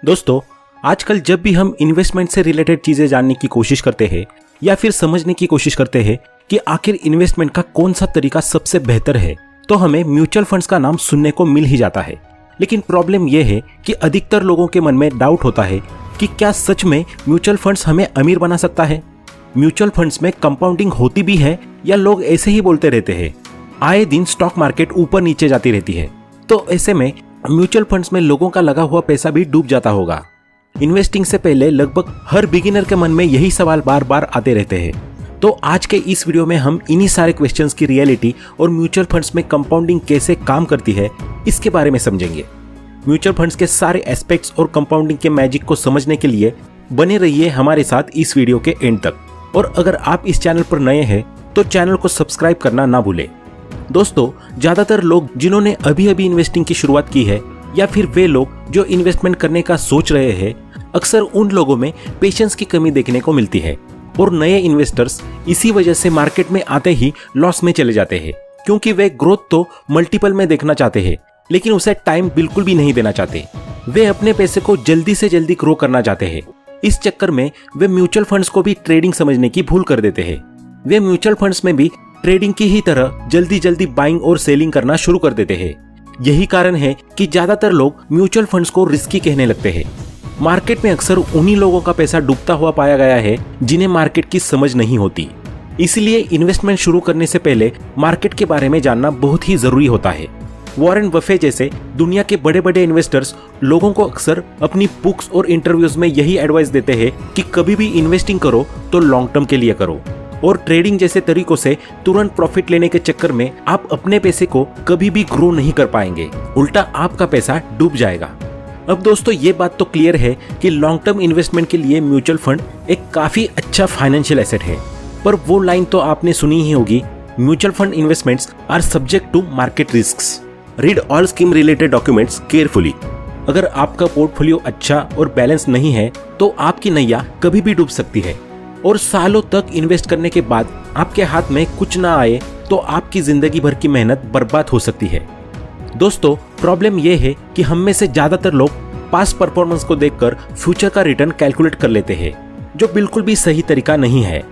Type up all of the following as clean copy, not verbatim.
दोस्तों, आजकल जब भी हम इन्वेस्टमेंट से रिलेटेड चीजें जानने की कोशिश करते हैं या फिर समझने की कोशिश करते हैं कि आखिर इन्वेस्टमेंट का कौन सा तरीका सबसे बेहतर है, तो हमें म्यूचुअल फंड्स का नाम सुनने को मिल ही जाता है। लेकिन प्रॉब्लम यह है कि अधिकतर लोगों के मन में डाउट होता है कि क्या सच में म्यूचुअल फंड्स हमें अमीर बना सकता है। म्यूचुअल फंड्स में कंपाउंडिंग होती भी है या लोग ऐसे ही बोलते रहते हैं। आए दिन स्टॉक मार्केट ऊपर नीचे जाती रहती है, तो ऐसे में म्यूचुअल फंड्स में लोगों का लगा हुआ पैसा भी डूब जाता होगा। इन्वेस्टिंग से पहले लगभग हर बिगिनर के मन में यही सवाल बार बार आते रहते हैं। तो आज के इस वीडियो में हम इन्हीं सारे क्वेश्चंस की रियलिटी और म्यूचुअल फंड्स में कंपाउंडिंग कैसे काम करती है, इसके बारे में समझेंगे। म्यूचुअल फंड्स के सारे एस्पेक्ट्स और कंपाउंडिंग के मैजिक को समझने के लिए बने रहिए हमारे साथ इस वीडियो के एंड तक। और अगर आप इस चैनल पर नए हैं तो चैनल को सब्सक्राइब करना ना भूलें। दोस्तों, ज्यादातर लोग जिन्होंने अभी अभी इन्वेस्टिंग की शुरुआत की है या फिर वे लोग जो इन्वेस्टमेंट करने का सोच रहे हैं, अक्सर उन लोगों में पेशेंस की कमी देखने को मिलती है। और नए इन्वेस्टर्स इसी वजह से मार्केट में आते ही लॉस में चले जाते हैं, क्योंकि वे ग्रोथ तो मल्टीपल में देखना चाहते हैं लेकिन उसे टाइम बिल्कुल भी नहीं देना चाहते। वे अपने पैसे को जल्दी से जल्दी ग्रो करना चाहते हैं। इस चक्कर में वे म्यूचुअल फंड्स को भी ट्रेडिंग समझने की भूल कर देते हैं। वे म्यूचुअल फंड्स में भी ट्रेडिंग की ही तरह जल्दी जल्दी बाइंग और सेलिंग करना शुरू कर देते हैं। यही कारण है कि ज्यादातर लोग म्यूचुअल फंड्स को रिस्की कहने लगते हैं। मार्केट में अक्सर उन्हीं लोगों का पैसा डूबता हुआ पाया गया है जिन्हें मार्केट की समझ नहीं होती। इसलिए इन्वेस्टमेंट शुरू करने से पहले मार्केट के बारे में जानना बहुत ही जरूरी होता है। वॉरेन बफे जैसे दुनिया के बड़े बड़े इन्वेस्टर्स लोगों को अक्सर अपनी बुक्स और इंटरव्यूज में यही एडवाइस देते हैं कि कभी भी इन्वेस्टिंग करो तो लॉन्ग टर्म के लिए करो, और ट्रेडिंग जैसे तरीकों से तुरंत प्रॉफिट लेने के चक्कर में आप अपने पैसे को कभी भी ग्रो नहीं कर पाएंगे, उल्टा आपका पैसा डूब जाएगा। अब दोस्तों, ये बात तो क्लियर है कि लॉन्ग टर्म इन्वेस्टमेंट के लिए म्यूचुअल फंड एक काफी अच्छा फाइनेंशियल एसेट है, पर वो लाइन तो आपने सुनी ही होगी, mutual fund investments are subject to market risks. Read all scheme related documents carefully. अगर आपका पोर्टफोलियो अच्छा और बैलेंस नहीं है तो आपकी नैया कभी भी डूब सकती है, और सालों तक इन्वेस्ट करने के बाद आपके हाथ में कुछ ना आए तो आपकी जिंदगी भर की मेहनत बर्बाद हो सकती है। दोस्तों, प्रॉब्लम यह है कि हम में से ज्यादातर लोग पास्ट परफॉर्मेंस को देखकर फ्यूचर का रिटर्न कैलकुलेट कर लेते हैं, जो बिल्कुल भी सही तरीका नहीं है।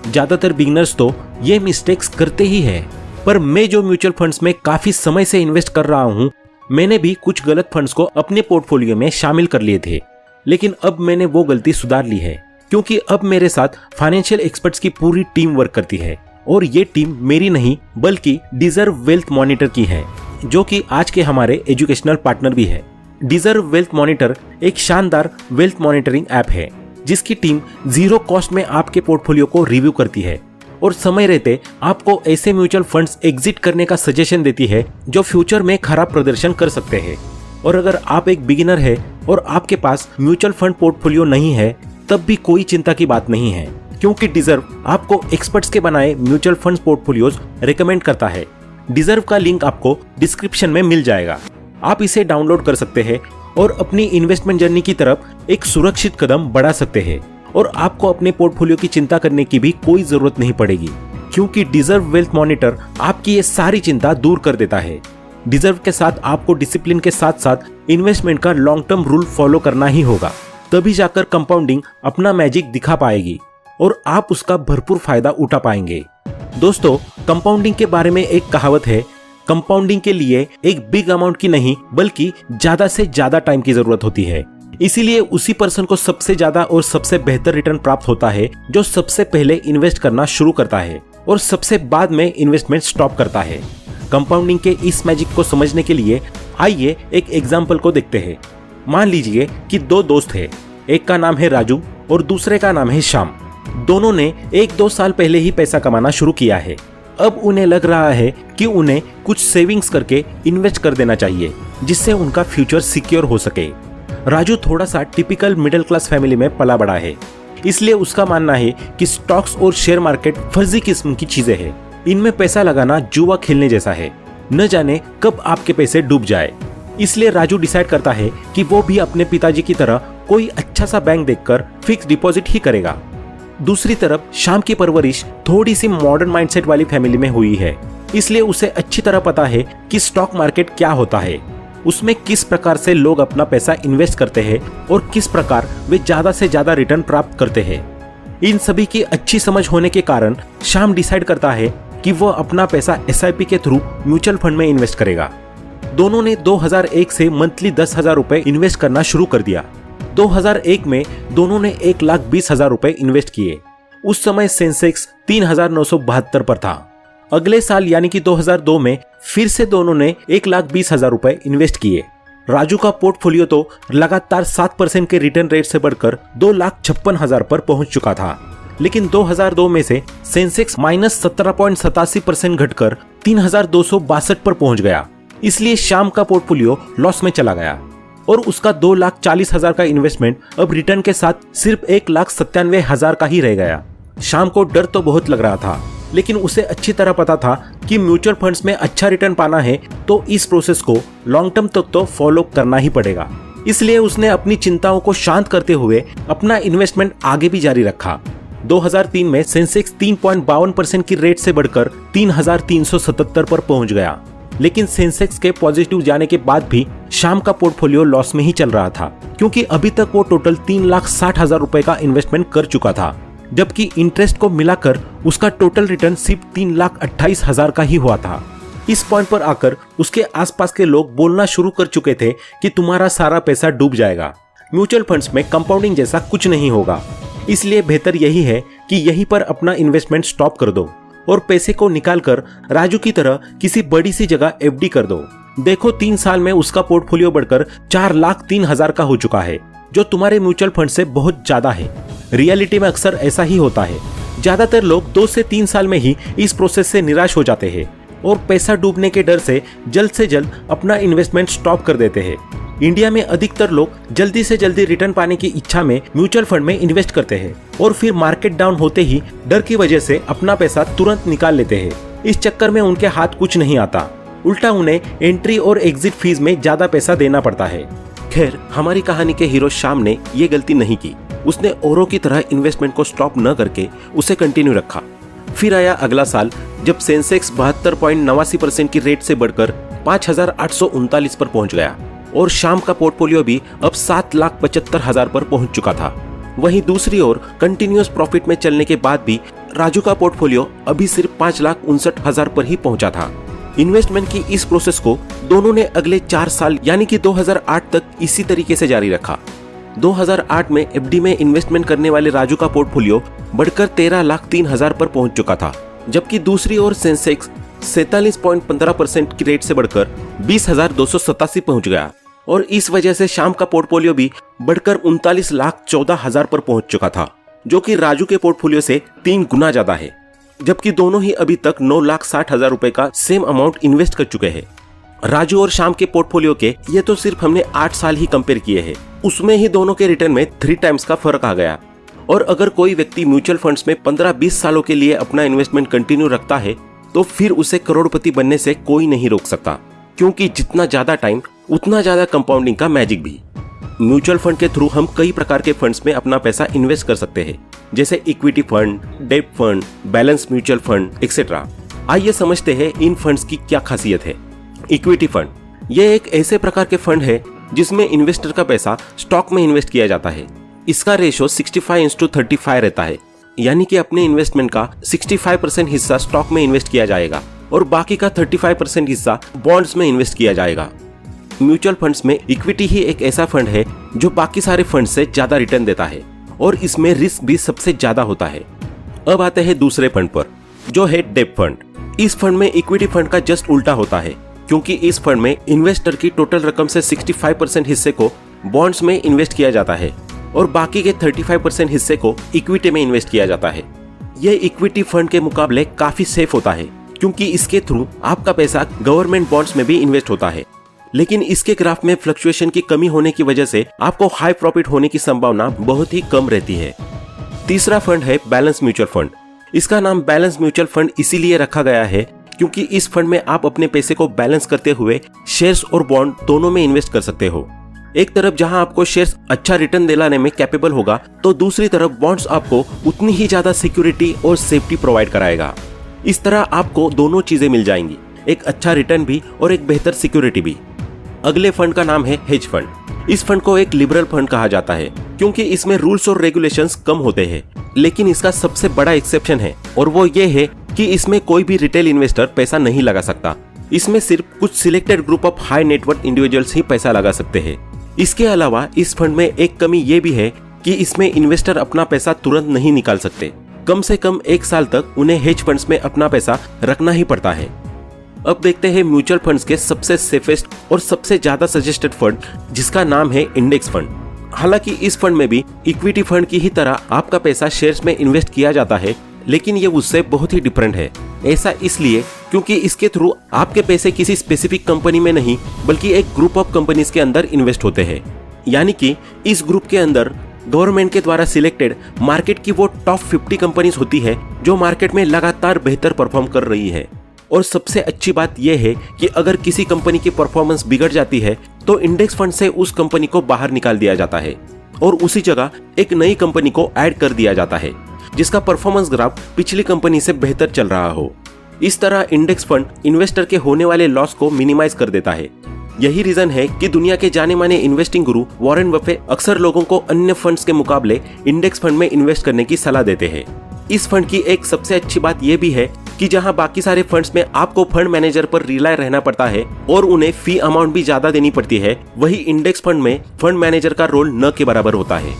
ज्यादातर बिगिनर्स तो ये मिस्टेक्स करते ही है। पर मैं जो म्यूचुअल फंड्स में काफी समय से इन्वेस्ट कर रहा हूँ, मैंने भी कुछ गलत फंड्स को अपने पोर्टफोलियो में शामिल कर लिए थे, लेकिन अब मैंने वो गलती सुधार ली है, क्योंकि अब मेरे साथ फाइनेंशियल एक्सपर्ट्स की पूरी टीम वर्क करती है। और ये टीम मेरी नहीं बल्कि डिजर्व वेल्थ मॉनिटर की है, जो कि आज के हमारे एजुकेशनल पार्टनर भी है। डिजर्व वेल्थ मॉनिटर एक शानदार वेल्थ मॉनिटरिंग ऐप है, जिसकी टीम जीरो कॉस्ट में आपके पोर्टफोलियो को रिव्यू करती है और समय रहते आपको ऐसे म्यूचुअल फंड्स एग्जिट करने का सजेशन देती है जो फ्यूचर में खराब प्रदर्शन कर सकते हैं। और अगर आप एक बिगिनर है और आपके पास म्यूचुअल फंड पोर्टफोलियो नहीं है, तब भी कोई चिंता की बात नहीं है, क्योंकि डिजर्व आपको एक्सपर्ट्स के बनाए म्यूचुअल फंड्स पोर्टफोलियोज रेकमेंड करता है। डिजर्व का लिंक आपको डिस्क्रिप्शन में मिल जाएगा। आप इसे डाउनलोड कर सकते हैं और अपनी इन्वेस्टमेंट जर्नी की तरफ एक सुरक्षित कदम बढ़ा सकते हैं, और आपको अपने पोर्टफोलियो की चिंता करने की भी कोई जरूरत नहीं पड़ेगी, क्योंकि डिजर्व वेल्थ मॉनिटर आपकी ये सारी चिंता दूर कर देता है। डिजर्व के साथ आपको डिसिप्लिन के साथ साथ इन्वेस्टमेंट का लॉन्ग टर्म रूल फॉलो करना ही होगा, तभी जाकर कंपाउंडिंग अपना मैजिक दिखा पाएगी और आप उसका भरपूर फायदा उठा पाएंगे। दोस्तों, कंपाउंडिंग के बारे में एक कहावत है, कंपाउंडिंग के लिए एक बिग अमाउंट की नहीं बल्कि ज्यादा से ज्यादा टाइम की जरूरत होती है। इसीलिए उसी पर्सन को सबसे ज्यादा और सबसे बेहतर रिटर्न प्राप्त होता है जो सबसे पहले इन्वेस्ट करना शुरू करता है और सबसे बाद में इन्वेस्टमेंट स्टॉप करता है। कंपाउंडिंग के इस मैजिक को समझने के लिए आइए एक एग्जाम्पल को देखते हैं। मान लीजिए कि दो दोस्त हैं, एक का नाम है राजू और दूसरे का नाम है श्याम। दोनों ने 1-2 साल पहले ही पैसा कमाना शुरू किया है। अब उन्हें लग रहा है कि उन्हें कुछ सेविंग्स करके इन्वेस्ट कर देना चाहिए, जिससे उनका फ्यूचर सिक्योर हो सके। राजू थोड़ा सा टिपिकल मिडिल क्लास फैमिली में पला बड़ा है, इसलिए उसका मानना है कि स्टॉक्स और शेयर मार्केट फर्जी किस्म की चीजें हैं। इनमें पैसा लगाना जुआ खेलने जैसा है, न जाने कब आपके पैसे डूब जाए। इसलिए राजू डिसाइड करता है कि वो भी अपने पिताजी की तरह कोई अच्छा सा बैंक देखकर फिक्स डिपॉजिट ही करेगा। दूसरी तरफ श्याम की परवरिश थोड़ी सी मॉडर्न माइंडसेट वाली फैमिली में हुई है, इसलिए उसे अच्छी तरह पता है कि स्टॉक मार्केट क्या होता है। उसमें किस प्रकार से लोग अपना पैसा इन्वेस्ट करते हैं और किस प्रकार वे ज्यादा से ज्यादा रिटर्न प्राप्त करते हैं। इन सभी की अच्छी समझ होने के कारण श्याम डिसाइड करता है कि वह अपना पैसा SIP के थ्रू म्यूचुअल फंड में इन्वेस्ट करेगा। दोनों ने 2001 से मंथली 10,000 रुपए इन्वेस्ट करना शुरू कर दिया। 2001 में दोनों ने 1,20,000 रुपए इन्वेस्ट किए। उस समय सेंसेक्स 3,972 पर था। अगले साल यानी कि 2002 में फिर से दोनों ने 1,20,000 रुपए इन्वेस्ट किए। राजू का पोर्टफोलियो तो लगातार 7% के रिटर्न रेट से बढ़कर 2,56,000 पर पहुंच चुका था। लेकिन 2002 में से सेंसेक्स -17.87% घटकर 3,262 पर पहुंच गया। इसलिए श्याम का पोर्टफोलियो लॉस में चला गया और उसका 2,40,000 का इन्वेस्टमेंट अब रिटर्न के साथ सिर्फ 1,97,000 का ही रह गया। श्याम को डर तो बहुत लग रहा था, लेकिन उसे अच्छी तरह पता था कि म्यूचुअल फंड्स में अच्छा रिटर्न पाना है तो इस प्रोसेस को लॉन्ग टर्म तक तो फॉलो करना ही पड़ेगा। इसलिए उसने अपनी चिंताओं को शांत करते हुए अपना इन्वेस्टमेंट आगे भी जारी रखा। 2003 में सेंसेक्स 3.52% की रेट से बढ़कर 3,377 पर पहुंच गया। लेकिन सेंसेक्स के पॉजिटिव जाने के बाद भी श्याम का पोर्टफोलियो लॉस में ही चल रहा था, क्योंकि अभी तक वो टोटल 3,60,000 रुपए का इन्वेस्टमेंट कर चुका था, जबकि इंटरेस्ट को मिलाकर उसका टोटल रिटर्न सिर्फ 3,28,000 का ही हुआ था। इस पॉइंट पर आकर उसके आसपास के लोग बोलना शुरू कर चुके थे कि तुम्हारा सारा पैसा डूब जाएगा, म्यूचुअल फंड्स में कंपाउंडिंग जैसा कुछ नहीं होगा, इसलिए बेहतर यही है कि यहीं पर अपना इन्वेस्टमेंट स्टॉप कर दो और पैसे को निकालकर राजू की तरह किसी बड़ी सी जगह FD कर दो। देखो 3 साल में उसका पोर्टफोलियो बढ़कर 4,03,000 का हो चुका है, जो तुम्हारे म्यूचुअल फंड से बहुत ज्यादा है। रियलिटी में अक्सर ऐसा ही होता है। ज्यादातर लोग 2 से 3 साल में ही इस प्रोसेस से निराश हो जाते हैं और पैसा डूबने के डर से जल्द अपना इन्वेस्टमेंट स्टॉप कर देते हैं। इंडिया में अधिकतर लोग जल्दी से जल्दी रिटर्न पाने की इच्छा में म्यूचुअल फंड में इन्वेस्ट करते हैं और फिर मार्केट डाउन होते ही डर की वजह से अपना पैसा तुरंत निकाल लेते हैं। इस चक्कर में उनके हाथ कुछ नहीं आता, उल्टा उन्हें एंट्री और एग्जिट फीस में ज्यादा पैसा देना पड़ता है। खैर, हमारी कहानी के हीरो श्याम ने ये गलती नहीं की। उसने औरों की तरह इन्वेस्टमेंट को स्टॉप न करके उसे कंटिन्यू रखा। फिर आया अगला साल, जब सेंसेक्स 72.89% की रेट से बढ़कर 5,839 पर पहुंच गया और श्याम का पोर्टफोलियो भी अब 7,75,000 पर पहुंच चुका था। वहीं दूसरी ओर कंटिन्यूअस प्रॉफिट में चलने के बाद भी राजू का पोर्टफोलियो अभी सिर्फ 5,59,000 पर ही पहुंचा था। इन्वेस्टमेंट की इस प्रोसेस को दोनों ने अगले 4 साल यानी कि 2008 तक इसी तरीके से जारी रखा। 2008 में FD में इन्वेस्टमेंट करने वाले राजू का पोर्टफोलियो बढ़कर 13,03,000 पर पहुंच चुका था, जबकि दूसरी ओर सेंसेक्स 47.15% की रेट से बढ़कर 20,287 पहुंच गया और इस वजह से श्याम का पोर्टफोलियो भी बढ़कर 39,14,000 पर पहुंच चुका था, जो कि राजू के पोर्टफोलियो से 3 गुना ज्यादा है। जबकि दोनों ही अभी तक 9,60,000 रुपए का सेम अमाउंट इन्वेस्ट कर चुके हैं। राजू और श्याम के पोर्टफोलियो के ये तो सिर्फ हमने 8 साल ही कंपेयर किए हैं, उसमें ही दोनों के रिटर्न में 3 टाइम्स का फर्क आ गया। और अगर कोई व्यक्ति म्यूचुअल फंड्स में 15-20 सालों के लिए अपना इन्वेस्टमेंट कंटिन्यू रखता है तो फिर उसे करोड़पति बनने से कोई नहीं रोक सकता, क्योंकि जितना ज्यादा टाइम उतना ज्यादा कंपाउंडिंग का मैजिक भी। म्यूचुअल फंड के थ्रू हम कई प्रकार के फंड्स में अपना पैसा इन्वेस्ट कर सकते हैं, जैसे इक्विटी फंड, डेब्ट fund, balance mutual fund etcetera. आइए समझते हैं इन फंड्स की क्या खासियत है। इक्विटी फंड ये एक ऐसे प्रकार के फंड है जिसमें इन्वेस्टर का पैसा स्टॉक में इन्वेस्ट किया जाता है। इसका रेशो 65:35 रहता है, यानी कि अपने इन्वेस्टमेंट का 65% हिस्सा स्टॉक में इन्वेस्ट किया जाएगा और बाकी का 35% हिस्सा बॉन्ड्स में इन्वेस्ट किया जाएगा। म्यूचुअल फंड्स में इक्विटी ही एक ऐसा फंड है जो बाकी सारे फंड से ज्यादा रिटर्न देता है और इसमें रिस्क भी सबसे ज्यादा होता है। अब आते हैं दूसरे फंड पर, जो है डेब्ट फंड। इस फंड में इक्विटी फंड का जस्ट उल्टा होता है, क्योंकि इस फंड में इन्वेस्टर की टोटल रकम से 65% हिस्से को बॉन्ड्स में इन्वेस्ट किया जाता है और बाकी के 35% हिस्से को इक्विटी में इन्वेस्ट किया जाता है। यह इक्विटी फंड के मुकाबले काफी सेफ होता है, क्योंकि इसके थ्रू आपका पैसा गवर्नमेंट बॉन्ड्स में भी इन्वेस्ट होता है। लेकिन इसके ग्राफ में फ्लक्चुएशन की कमी होने की वजह से आपको हाई प्रॉफिट होने की संभावना बहुत ही कम रहती है। तीसरा फंड है बैलेंस म्यूचुअल फंड। इसका नाम बैलेंस म्यूचुअल फंड इसीलिए रखा गया है क्योंकि इस फंड में आप अपने पैसे को बैलेंस करते हुए शेयर्स और बॉन्ड दोनों में इन्वेस्ट कर सकते हो। एक तरफ जहां आपको शेयर्स अच्छा रिटर्न दिलाने में कैपेबल होगा, तो दूसरी तरफ बॉन्ड्स आपको उतनी ही ज्यादा सिक्योरिटी और सेफ्टी प्रोवाइड कराएगा। इस तरह आपको दोनों चीजें मिल जाएंगी, एक अच्छा रिटर्न भी और एक बेहतर सिक्योरिटी भी। अगले फंड का नाम है हेज फंड। इस फंड को एक लिबरल फंड कहा जाता है क्योंकि इसमें रूल्स और रेगुलेशंस कम होते हैं, लेकिन इसका सबसे बड़ा एक्सेप्शन है और वो ये है कि इसमें कोई भी रिटेल इन्वेस्टर पैसा नहीं लगा सकता। इसमें सिर्फ कुछ selected group of high net worth individuals ही पैसा लगा सकते हैं। इसके अलावा इस फंड में एक कमी ये भी है कि इसमें इन्वेस्टर अपना पैसा तुरंत नहीं निकाल सकते। कम से कम 1 साल तक उन्हें हेज फंड्स में अपना पैसा रखना ही पड़ता है। अब देखते हैं म्यूचुअल फंड्स के सबसे सेफेस्ट और सबसे ज्यादा सजेस्टेड फंड, जिसका नाम है इंडेक्स फंड। हालांकि इस फंड में भी इक्विटी फंड की ही तरह आपका पैसा शेयर्स में इन्वेस्ट किया जाता है, लेकिन ये उससे बहुत ही डिफरेंट है। ऐसा इसलिए क्योंकि इसके थ्रू आपके पैसे किसी स्पेसिफिक कंपनी में नहीं बल्कि एक ग्रुप ऑफ कंपनीज के अंदर इन्वेस्ट होते हैं। यानी कि इस ग्रुप के अंदर गवर्नमेंट के द्वारा सिलेक्टेड मार्केट की वो टॉप 50 कंपनीज होती है जो मार्केट में लगातार बेहतर परफॉर्म कर रही है। और सबसे अच्छी बात यह है कि अगर किसी कंपनी की परफॉर्मेंस बिगड़ जाती है तो इंडेक्स फंड से उस कंपनी को बाहर निकाल दिया जाता है और उसी जगह एक नई कंपनी को ऐड कर दिया जाता है जिसका परफॉर्मेंस ग्राफ पिछली कंपनी से बेहतर चल रहा हो। इस तरह इंडेक्स फंड इन्वेस्टर के होने वाले लॉस को मिनिमाइज कर देता है। यही रीजन है कि दुनिया के जाने माने इन्वेस्टिंग गुरु वॉरेन बफेट अक्सर लोगों को अन्य फंड्स के मुकाबले इंडेक्स फंड में इन्वेस्ट करने की सलाह देते हैं। इस फंड की एक सबसे अच्छी बात यह भी है कि जहां बाकी सारे फंड्स में आपको फंड मैनेजर पर रिलाय रहना पड़ता है और उन्हें फी अमाउंट भी ज्यादा देनी पड़ती है, वही इंडेक्स फंड में फंड मैनेजर का रोल न के बराबर होता है।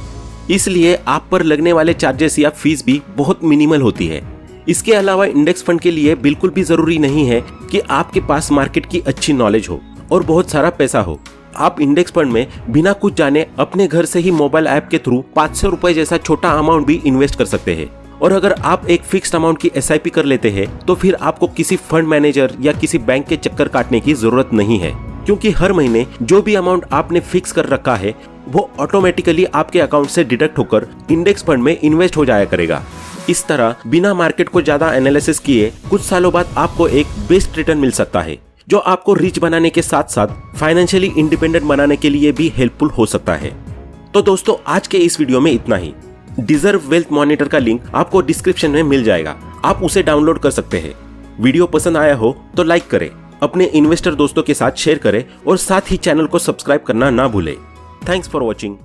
इसलिए आप पर लगने वाले चार्जेस या फीस भी बहुत मिनिमल होती है। इसके अलावा इंडेक्स फंड के लिए बिल्कुल भी जरूरी नहीं है कि आपके पास मार्केट की अच्छी नॉलेज हो और बहुत सारा पैसा हो। आप इंडेक्स फंड में बिना कुछ जाने अपने घर से ही मोबाइल ऐप के थ्रू 500 रुपए जैसा छोटा अमाउंट भी इन्वेस्ट कर सकते हैं। और अगर आप एक फिक्स्ड अमाउंट की SIP कर लेते हैं तो फिर आपको किसी फंड मैनेजर या किसी बैंक के चक्कर काटने की जरूरत नहीं है, क्योंकि हर महीने जो भी अमाउंट आपने फिक्स कर रखा है वो ऑटोमेटिकली आपके अकाउंट से डिडक्ट होकर इंडेक्स फंड में इन्वेस्ट हो जाया करेगा। इस तरह बिना मार्केट को ज्यादा एनालिसिस किए कुछ सालों बाद आपको एक बेस्ट रिटर्न मिल सकता है, जो आपको रिच बनाने के साथ साथ फाइनेंशियली इंडिपेंडेंट बनाने के लिए भी हेल्पफुल हो सकता है। तो दोस्तों, आज के इस वीडियो में इतना ही। डिजर्व वेल्थ मॉनिटर का लिंक आपको डिस्क्रिप्शन में मिल जाएगा, आप उसे डाउनलोड कर सकते हैं। वीडियो पसंद आया हो तो लाइक करें, अपने इन्वेस्टर दोस्तों के साथ शेयर करें और साथ ही चैनल को सब्सक्राइब करना ना भूलें। Thanks for watching.